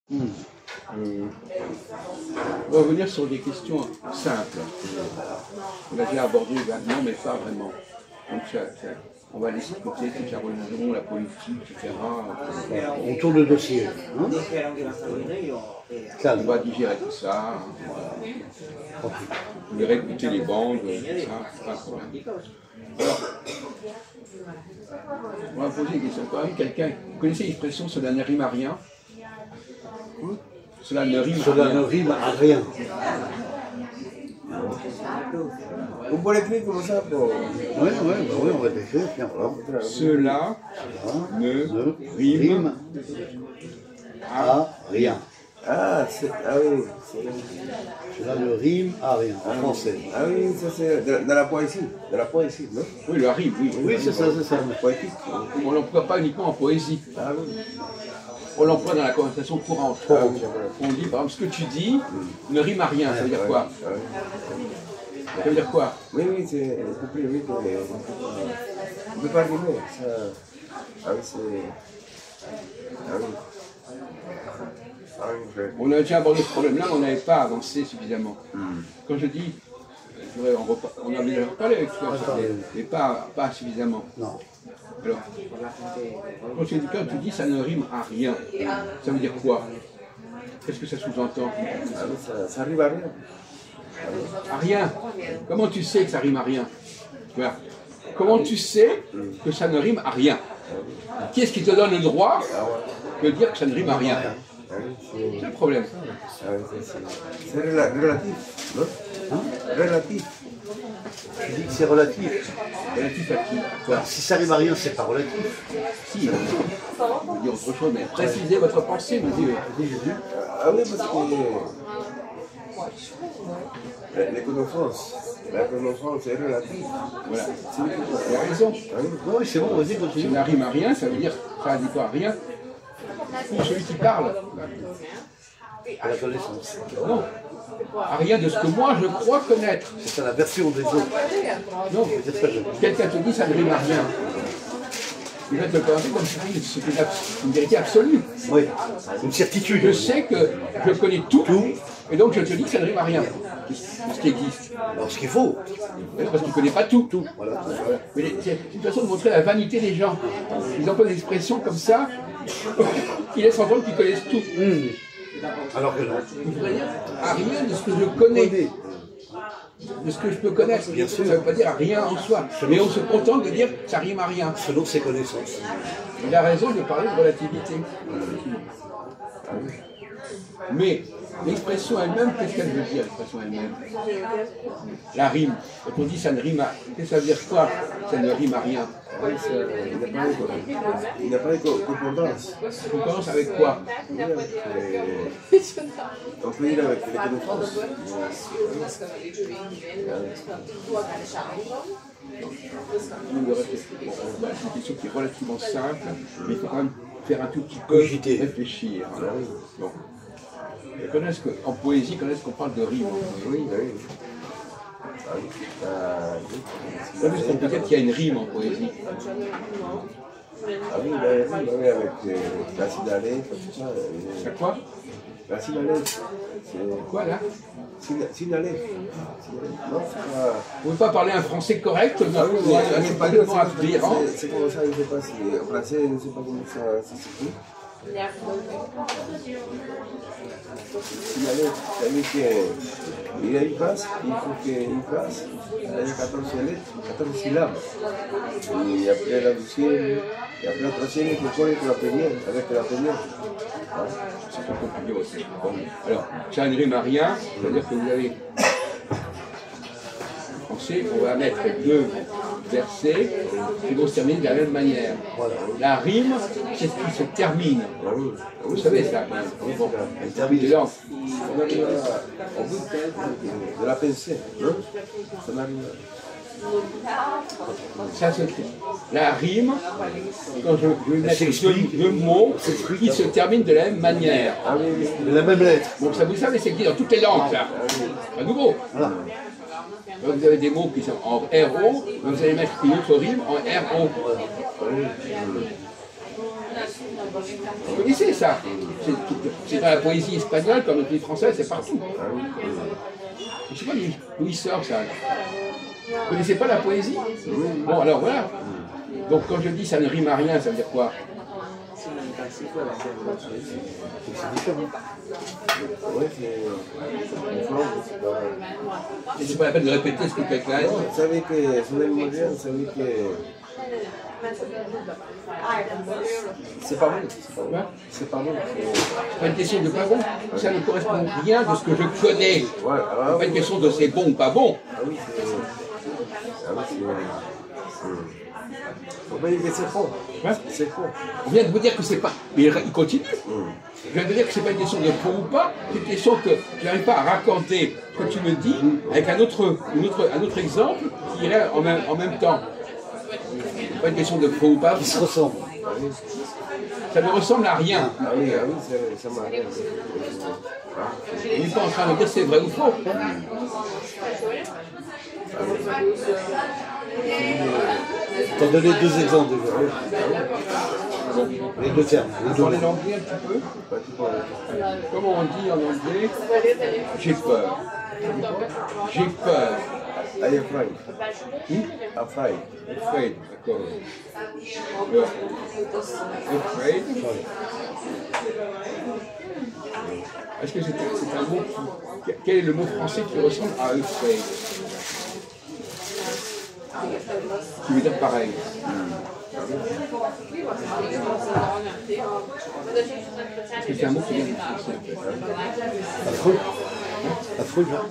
On va revenir sur des questions simples. On l'a déjà abordé vaguement, mais pas vraiment. Donc on va laisser de côté toute la religion, la politique, etc. On tourne le dossier. Hein, on va digérer tout ça. Vous verrez écouter les bandes, tout ça, c'est pas un problème. Alors, on va poser une question. Quand même, quelqu'un, vous connaissez l'expression cela ne rime à rien? Cela ne rime à rien. Cela ne rime à rien. Vous pouvez l'écrire comme ça pour... Oui, on va l'écrire. Voilà. Cela ne rime à rien. Ah oui. Cela ne rime à rien, en français. Ah oui, ça c'est dans la poésie. Dans la poésie, non? Oui, le rime, oui. Oui, c'est ça. Poétique. On ne l'emploie pas uniquement en poésie. Ah oui. On l'emploie dans la conversation courante. On dit, par exemple, ce que tu dis ne rime à rien. Ça veut dire quoi? Ça veut dire quoi? Oui, c'est compris, oui. On ne peut pas rimer. Ah oui, c'est... Ah oui. On a déjà abordé ce problème-là, mais on n'avait pas avancé suffisamment. Quand je dis, on avait déjà parlé avec toi, mais pas suffisamment. Non. Alors, quand tu dis ça ne rime à rien, ça veut dire quoi? Qu'est-ce que ça sous-entend? Ah oui, ça arrive à rien. À rien. Comment tu sais que ça rime à rien? Voilà. Comment tu sais que ça ne rime à rien? Qui est-ce qui te donne le droit de dire que ça ne rime à rien? C'est le problème. C'est relatif, non? Relatif. Je dis que c'est relatif. Relatif à qui? À quoi? Si ça rime à rien, c'est pas relatif. Si, on veut dire autre chose, mais précisez votre pensée, monsieur. Ah oui, parce que la connaissance est relative. Voilà. Il a raison. Oui, c'est bon, vas-y, continue. Si ça rime à rien, ça veut dire, ça dit quoi? Rien. Pour celui qui parle. À la connaissance. Non. À rien de ce que moi je crois connaître. C'est la version des autres. Non. Quelqu'un te dit ça ne rime à rien. Il va te le présenter comme si c'était une vérité absolue. Oui, une certitude. Je sais que je connais tout, et donc je te dis que ça ne rime à rien. C'est ce qui existe. Alors, ce qu'il faut. Parce que tu ne connais pas tout. Voilà. Mais c'est une façon de montrer la vanité des gens. Ils emploient des expressions comme ça qui laissent entendre qu'ils connaissent tout. Alors que non. Il faudrait dire à rien de ce que je connais. De ce que je peux connaître. Bien sûr. Ça ne veut pas dire à rien en soi. Mais on se contente de dire que ça rime à rien. Selon ses connaissances. Il a raison de parler de relativité. Mais l'expression elle-même, qu'est-ce qu'elle veut dire, l'expression elle-même? La rime. Quand on dit ça ne rime à... Qu'est-ce que ça veut dire quoi? Ça ne rime à rien. Il n'a pas de concordance. Concordance avec quoi? On peut dire avec les connaissances. C'est une question qui est relativement simple, mais il faut quand même faire un tout petit peu réfléchir. Bon. En poésie, connaissent qu'on parle de rime. Oui. Parce qu'on peut dire qu'il y a une rime en poésie. Ah oui, avec la synallée, tout ça. C'est quoi? La synallée. Quoi là? Synallée. Non, c'est pas... Vous ne pouvez pas parler un français correct? C'est pas complètement aberrant. C'est comme ça, je ne sais pas si... En français, je ne sais pas comment ça s'écrit. Synallée, ça veut dire qu'il y a une phrase, il faut qu'une phrase, il y a 14 lettres, 14 syllabes. Et après la deuxième, et après la troisième, il faut connaître la première, avec la première. C'est pas compliqué aussi. Bon. Alors, ça ne rime à rien, c'est-à-dire que vous avez pensé qu'on va mettre deux versets qui vont se terminer de la même manière. La rime, c'est ce qui se termine. Vous savez ça. Bon. Elle termine. On arrive au bout de la pensée, non? Ça m'arrive. Ça se fait. La rime, quand je vais mettre deux mots qui se terminent de la même manière. De la même lettre. Bon, ça vous savez, c'est dit dans toutes les langues, ça. À nouveau. Voilà. Vous avez des mots qui sont en RO, vous allez mettre une autre rime en RO. Vous connaissez ça? C'est dans la poésie espagnole comme la poésie française, c'est partout. Je ne sais pas d'où il sort ça. Vous connaissez pas la poésie? Bon, alors voilà. Donc quand je dis ça ne rime à rien, ça veut dire quoi? C'est différent. Ouais, C'est pas la peine de répéter ce que quelqu'un a dit. vous savez que sur les modernes, vous savez que c'est pas bon. C'est pas bon. C'est pas une question de pas bon. Ça ne correspond rien de ce que je connais. Ouais, C'est pas une question de c'est bon ou pas bon. ah oui, on peut dire que c'est faux. C'est faux. On vient de vous dire que c'est pas. Mais il continue. Je viens de dire que c'est pas une question de faux ou pas. C'est une question que je n'arrive pas à raccorder ce que tu me dis avec un autre exemple qui irait en même temps. C'est pas une question de faux ou pas. Ils se ressemblent. Ça ne ressemble à rien. Ah oui, ça m'arrive. On n'est pas en train de dire c'est vrai ou faux. T'as donné deux exemples déjà. Les deux termes. Les deux Parler mots. l'anglais un petit peu. Comment on dit en anglais? J'ai peur. J'ai peur. I am afraid. Afraid. Afraid, d'accord. Afraid. Est-ce que c'est un mot qui... Quel est le mot français qui ressemble à afraid? Qui veut dire pareil. Est-ce que c'est un mot qui vient du français en fait? Affreux. Affreux, là.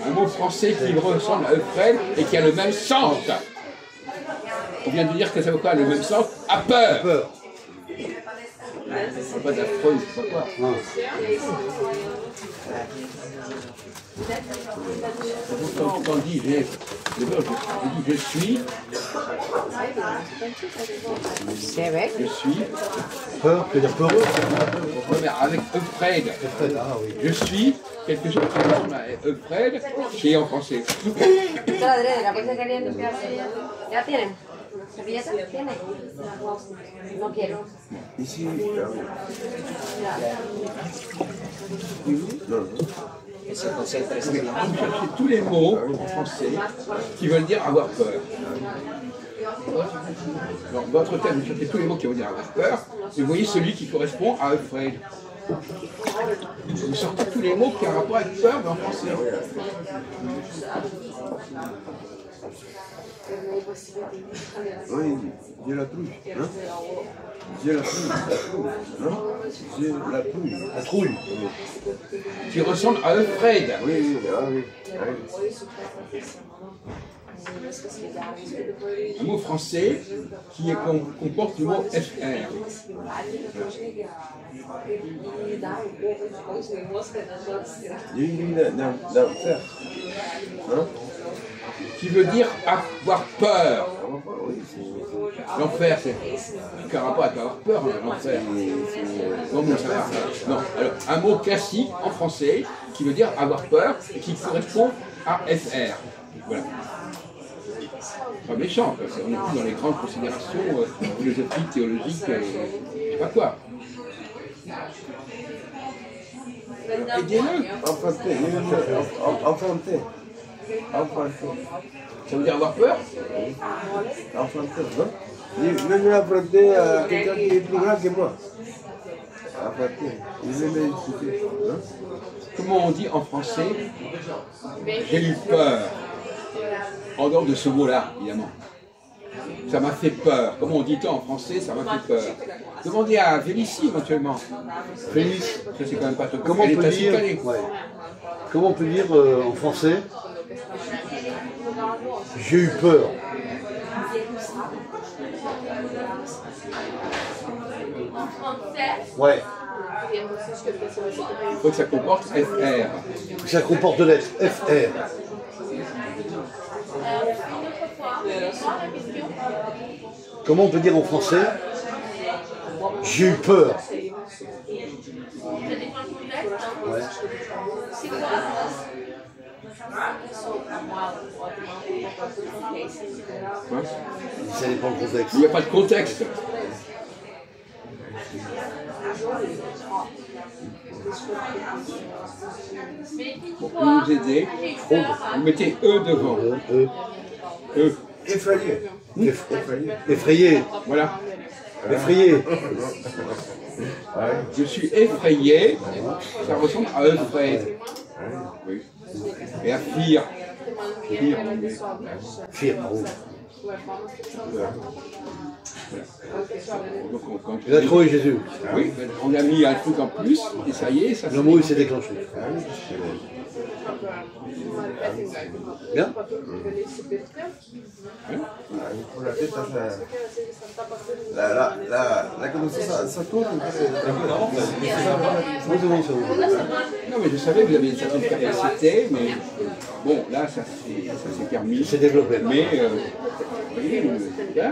Un mot français qui ressemble à afraid et qui a le même sens. On vient de dire que ça veut quoi le même sens? À peur. Peur. C'est pas d'affreux, je sais pas quoi. Non. Quand on dit je suis, je suis, Peur, tu veux dire peureux? mais avec afraid. Ah oui. Je suis quelque chose qui ressemble à afraid, qui est en français. La puedes querer limpiarse. ¿Ya tienen? ¿Servilleta? ¿Tiene? No quiero. Ici, non. Vous cherchez tous les mots en français qui veulent dire avoir peur. Alors, votre thème, vous cherchez tous les mots qui veulent dire avoir peur, et vous voyez celui qui correspond à afraid. Vous sortez tous les mots qui ont un rapport avec peur, mais en français. Oui, j'ai la trouille. Hein? J'ai la trouille. Non? J'ai la trouille. La trouille. Qui ressemble à afraid. Oui, oui, ah oui. Un mot français qui comporte le mot FR. J'ai une d'enfer. Hein? Qui veut dire avoir peur. Oui, c'est... L'enfer, c'est aucun rapport avec avoir peur, l'enfer. Non, non, ça va. Non, alors, un mot classique en français qui veut dire avoir peur et qui correspond à FR. Voilà. Pas méchant, quoi. On est plus dans les grandes considérations philosophiques, théologiques, je sais pas quoi. Alors, aidez-le. Enfanté, enfanté. Enfanté. Ça veut dire avoir peur? Enfanté, non? Je vais m'affronter à quelqu'un qui est plus grand que moi. Enfanté. Je vais m'expliquer. Comment on dit en français? J'ai eu peur. En dehors de ce mot-là, évidemment. Ça m'a fait peur. Comment on dit en français? Ça m'a fait peur. Demandez à Félicie éventuellement. Félix. Ça c'est quand même pas trop. Comment on peut dire, ouais. Comment on peut dire en français? J'ai eu peur. Ouais. Il faut que ça comporte FR. Ça comporte de lettres. FR. Comment on peut dire en français? J'ai eu peur. Ouais. Hein? Ça dépend du contexte. Il n'y a pas de contexte. Pour nous aider, vous mettez E devant. E. Effrayé. Effrayé. Effrayé. Voilà. Effrayé. Je suis effrayé, ça ressemble à effrayer. Oui. Et à fuir. Fuir. Fier. Bravo. Donc, quand Il a trouvé Jésus. oui, on a mis un truc en plus, et ça y est, ça Le mot il s'est déclenché. Bien. Pour la tête, la connaissance, ça tourne. Comment c'est bon ça vous? Non, mais je savais que vous aviez une certaine capacité, mais bon, là, ça s'est permis. C'est développé. Mais, vous voyez, là,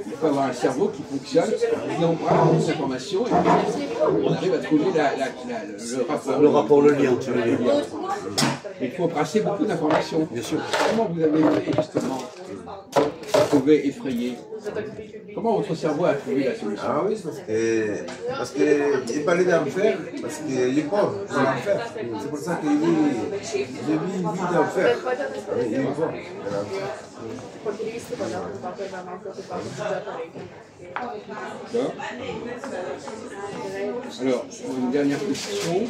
il faut avoir un cerveau qui fonctionne, qui emprunte des informations, et puis on arrive à trouver le rapport. Le rapport, le lien, tu veux dire. Il faut brasser beaucoup d'informations. Bien sûr. Comment vous avez fait, justement, pour trouver effrayé? Comment votre cerveau a trouvé la solution? Ah oui, parce que il parlait d'enfer, parce qu'il est pauvre, c'est l'enfer. C'est pour ça qu'il dit, je vis une vie d'enfer. Il est pauvre, c'est l'enfer. D'accord. Alors, une dernière question.